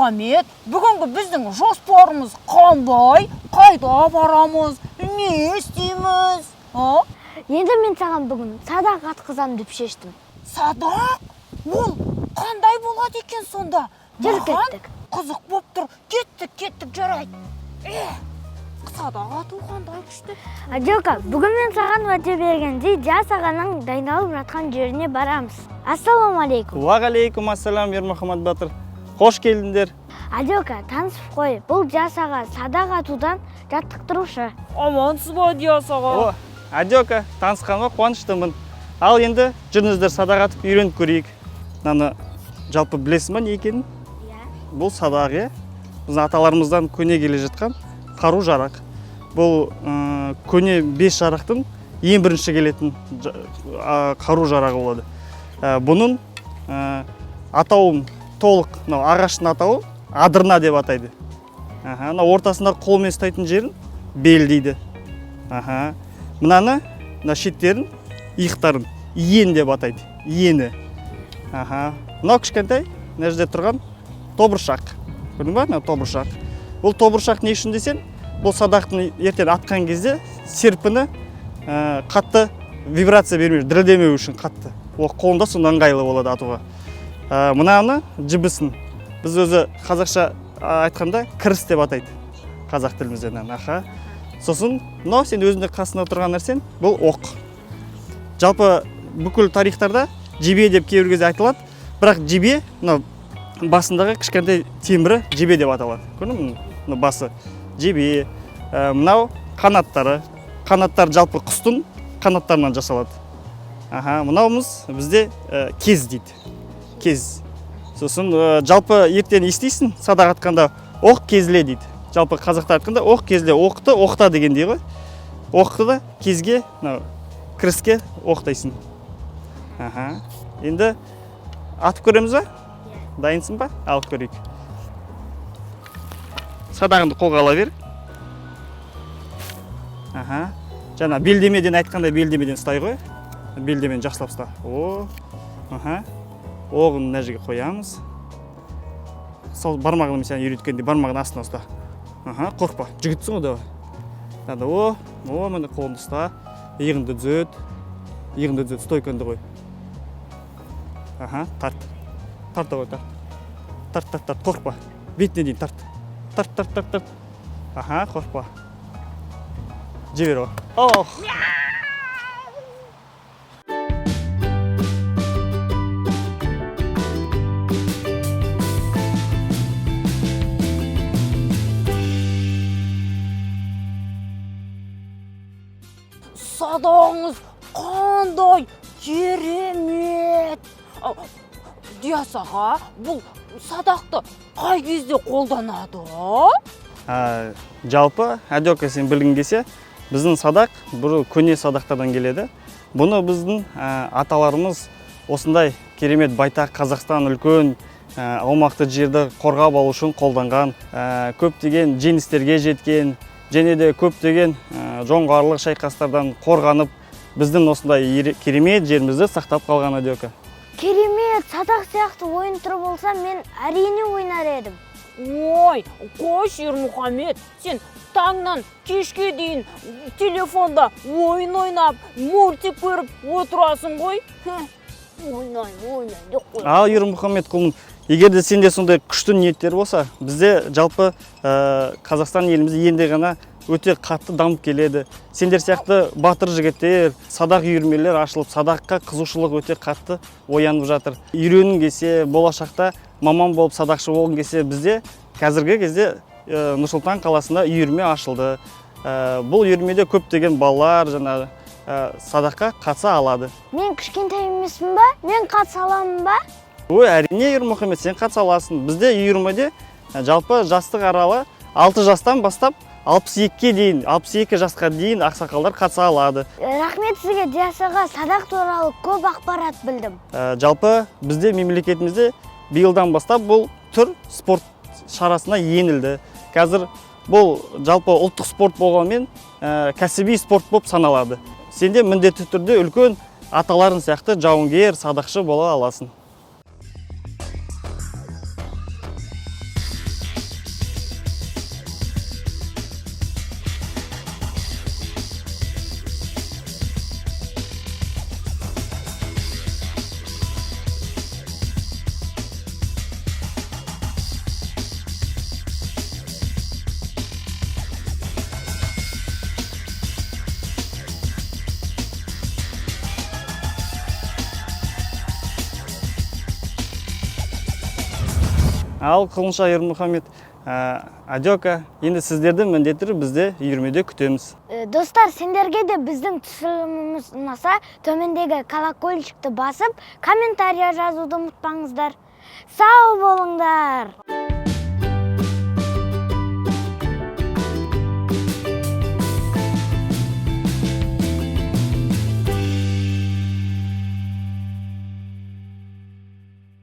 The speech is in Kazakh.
Ермұхамед, бүгінгі біздің жоспарымыз қандай? Қайда барамыз? Не істейміз? Енді мен саған бүгін садақ атқызам деп шештім. Садақ? Ол қандай болады екен сонда? Жүр, кеттік. Қызық боп тұр. Кеттік, жарайды. Садақ ату қандай күшті? Адилка, бүгін мен саған уәде бергендей жас ағаның дайындалып жатқан жеріне барамыз. Ассалаумағалейкум. Уағалейкум ассалам, Ермұхамед батыр. Қош келдіңдер. Адилка, танысып қой, бұл жас аға садақ атудан жаттықтырушы. Амансыз ба, жас аға? Адилка, танысқанға қуаныштымын. Ал енді жүріңіздер садақ атып үйреніп көрейік. Мынаны жалпы білесің ба не екенін? Бұл садақ, біздің аталарымыздан көне келе жатқан қару жарақ. Бұл көне 5 жарақтың ең бірінші келетін қару жарағы болады. Бұның атауын толық, ағаштың атауы адырна деп атайды. Ортасында қолмен ұстайтын жерін бел дейді. Мынаны шеттерін, иықтарын иен деп атайды. Иені. Мынау кішкентай, мына жерде тұрған тобыршақ. Көрдің ба? Тобыршақ. Бұл тобыршақ не үшін десең, бұл садақтың ертең атқан кезде серпіні қатты вибрация бермеу, дірілдемеу үшін қатты. Ол қолында сонда ыңғайлы болады атуға. Мынаны жібісін. Біз өзі қазақша айтқанда кіріс деп атайды. Қазақ тілімізден. Сосын, мынау сен өзінде қасында тұрған нәрсен, бұл оқ. Жалпы бүкіл тарихтарда жебе деп кейбір кезде айтылады, бірақ жебе басындағы кішкентай темірі жебе деп аталады. Көрдің бе? Басы жебе. Мынау қанаттары. Қанаттар жалпы құстың қанаттарынан жасалады. Мынауымыз бізде кез дейді. Кез. Сосын жалпы ертең естисің садақ атқанда оқ кезле дейді. Жалпы қазақтар айтқанда оқ кезле, оқты оқта дегендей ғой. Оқты да кезге, кіріске оқтайсың. Енді атып көреміз ба? Дайынсың ба? Алып көрейік. Садағыңды қолға ала бер. Жаңа белдемеден айтқанда белдемеден ұстай ғой. Белдемен жақсылап ұста. Оғын мына жерге қоямыз. Сол бармағын сен үйреткенде бармағын астына ұста. Қорқпа, жігітсің ғой давай. Міне қолыңды ұста. Иығыңды түзет. Иығыңды түзет, стойкаңды қой. Тарт. Тарт ғой, тарт. Тарт, қорқпа. Бетіне дейін тарт. Тарт. Қорқпа. Жібер ғой. Садағыңыз қандай керемет! Диас аға, бұл садақты қай кезде қолданады? Жалпы, Адилка сен білгің келсе, біздің садақ бұл көне садақтардан келеді. Бұны біздің аталарымыз осындай керемет байтақ Қазақстан үлкен аумақты жерді қорғап алу үшін қолданған, көптеген жеңістерге жеткен, және де көптеген жоңғарлық шайқастардан қорғанып, біздің осындай керемет жерімізді сақтап қалған Адилка. Керемет, садақ сияқты ойын түрі болса, мен әрине ойнар едім. Ой, қош Ермұхамед, сен таңнан кешке дейін телефонда ойын ойнап, мультик көріп отырасың ғой. Ойнай деп қой. Ал Ермұхамед құлым, егер де сенде сондай күшті ниеттер болса, бізде жалпы Қазақстан еліміз енді ғана өте қатты дамып келеді. Сендер сияқты батыр жігіттер, садақ үйірмелер ашылып, садаққа қызушылық өте қатты оянып жатыр. Үйренгің келсе, болашақта маман болып садақшы болғың келсе, бізде қазіргі кезде Нұр-Сұлтан қаласында үйірме ашылды. Бұл үйірмеде көптеген балалар садаққа қатыса алады. Мен кішкентай емеспін ба? Мен қатыса аламын ба? Әрине Ермұхамед, сен қатыса аласың. Бізде үйірмеде жалпы жастық аралы 6 жастан бастап 62-ке дейін, 62 жасқа дейін ақсақалдар қатыса алады. Рахмет сізге, Диас аға, садақ туралы көп ақпарат білдім. Жалпы бізде мемлекетімізде биылдан бастап бұл түр спорт шарасына енілді. Қазір бұл жалпы ұлттық спорт болғанмен кәсіби спорт болып саналады. Сенде міндетті түрде үлкен аталарың сияқты жауынгер, садақшы бола аласың. Ал Құлынша Ермұхамед, Адёка, енді сіздерді міндетті түрде бізде үйірмеде күтеміз. Достар, сендерге де біздің түсіріліміміз ұнаса, төмендегі колокольчикті басып, комментария жазуды ұмытпаңыздар. Сау болыңдар!